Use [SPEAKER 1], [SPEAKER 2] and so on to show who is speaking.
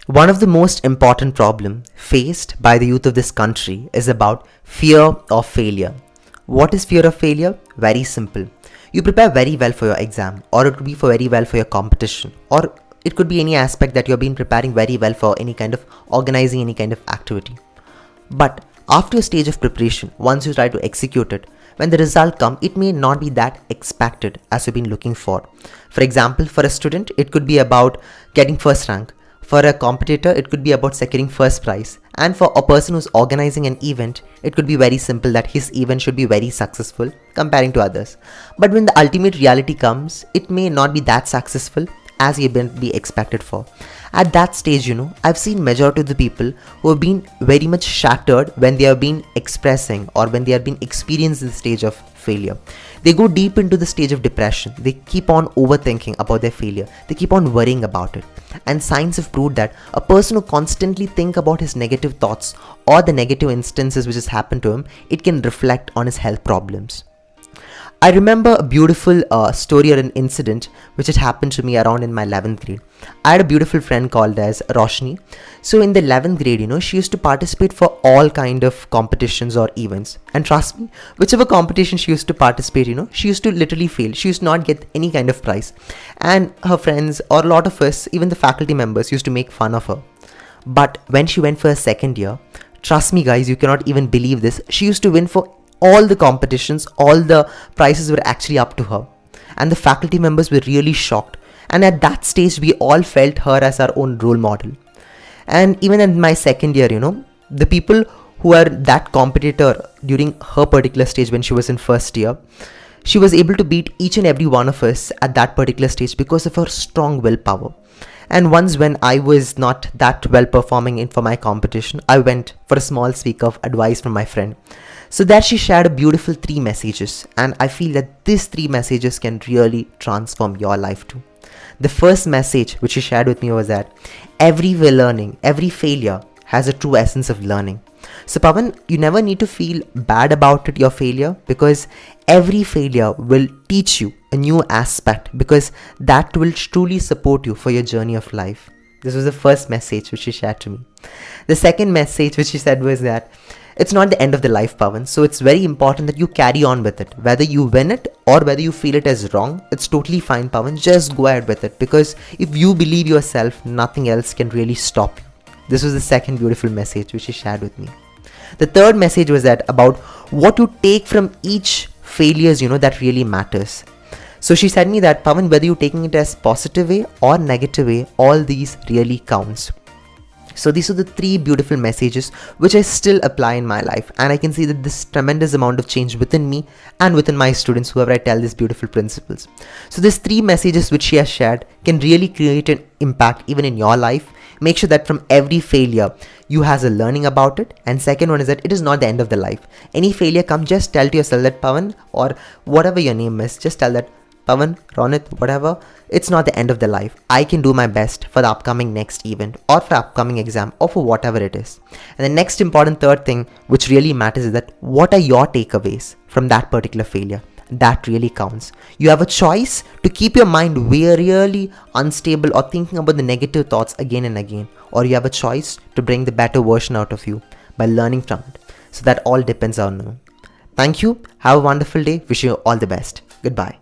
[SPEAKER 1] One of the most important problems faced by the youth of this country is about fear of failure. What is fear of failure? Very simple. You prepare very well for your exam, or it could be for very well for your competition, or it could be any aspect that you've been preparing very well for any kind of organizing any kind of activity. But after a stage of preparation, once you try to execute it, when the result comes, it may not be that expected as you've been looking for. For example, for a student, it could be about getting first rank. For a competitor, it could be about securing first prize. And for a person who's organizing an event, it could be very simple that his event should be very successful comparing to others. But when the ultimate reality comes, it may not be that successful as you've been be expected for. At that stage, I've seen majority of the people who have been very much shattered when they have been expressing or when they have been experiencing the stage of failure. They go deep into the stage of depression. They keep on overthinking about their failure. They keep on worrying about it. And science have proved that a person who constantly think about his negative thoughts or the negative instances which has happened to him, it can reflect on his health problems. I remember a beautiful story or an incident which had happened to me around in my 11th grade. I had a beautiful friend called as Roshni. So in the 11th grade, she used to participate for all kind of competitions or events. And trust me, whichever competition she used to participate, she used to literally fail. She used to not get any kind of prize. And her friends or a lot of us, even the faculty members, used to make fun of her. But when she went for her second year, trust me guys, you cannot even believe this. She used to win for all the competitions, all the prizes were actually up to her. And the faculty members were really shocked. And at that stage, we all felt her as our own role model. And even in my second year, the people who were that competitor during her particular stage when she was in first year, she was able to beat each and every one of us at that particular stage because of her strong willpower. And once when I was not that well performing in for my competition, I went for a small speak of advice from my friend. So that she shared a beautiful 3 messages, and I feel that these 3 messages can really transform your life too. The first message which she shared with me was that every learning, every failure has a true essence of learning. So Pawan, you never need to feel bad about it, your failure, because every failure will teach you a new aspect, because that will truly support you for your journey of life. This was the first message which she shared to me. The second message which she said was that it's not the end of the life, Pawan. So it's very important that you carry on with it. Whether you win it or whether you feel it as wrong, it's totally fine, Pawan. Just go ahead with it. Because if you believe yourself, nothing else can really stop you. This was the second beautiful message which she shared with me. The third message was that about what you take from each failures, that really matters. So she said me that, Pawan, whether you're taking it as positive way or negative way, all these really counts. So these are the 3 beautiful messages which I still apply in my life, and I can see that this tremendous amount of change within me and within my students whoever I tell these beautiful principles. So these 3 messages which she has shared can really create an impact even in your life. Make sure that from every failure you has a learning about it, and second one is that it is not the end of the life. Any failure come, just tell to yourself that, Pawan, or whatever your name is, just tell that, Pawan, Ronit, whatever, it's not the end of the life. I can do my best for the upcoming next event or for upcoming exam or for whatever it is. And the next important third thing which really matters is that what are your takeaways from that particular failure? That really counts. You have a choice to keep your mind really unstable or thinking about the negative thoughts again and again, or you have a choice to bring the better version out of you by learning from it. So that all depends on you. Thank you. Have a wonderful day. Wish you all the best. Goodbye.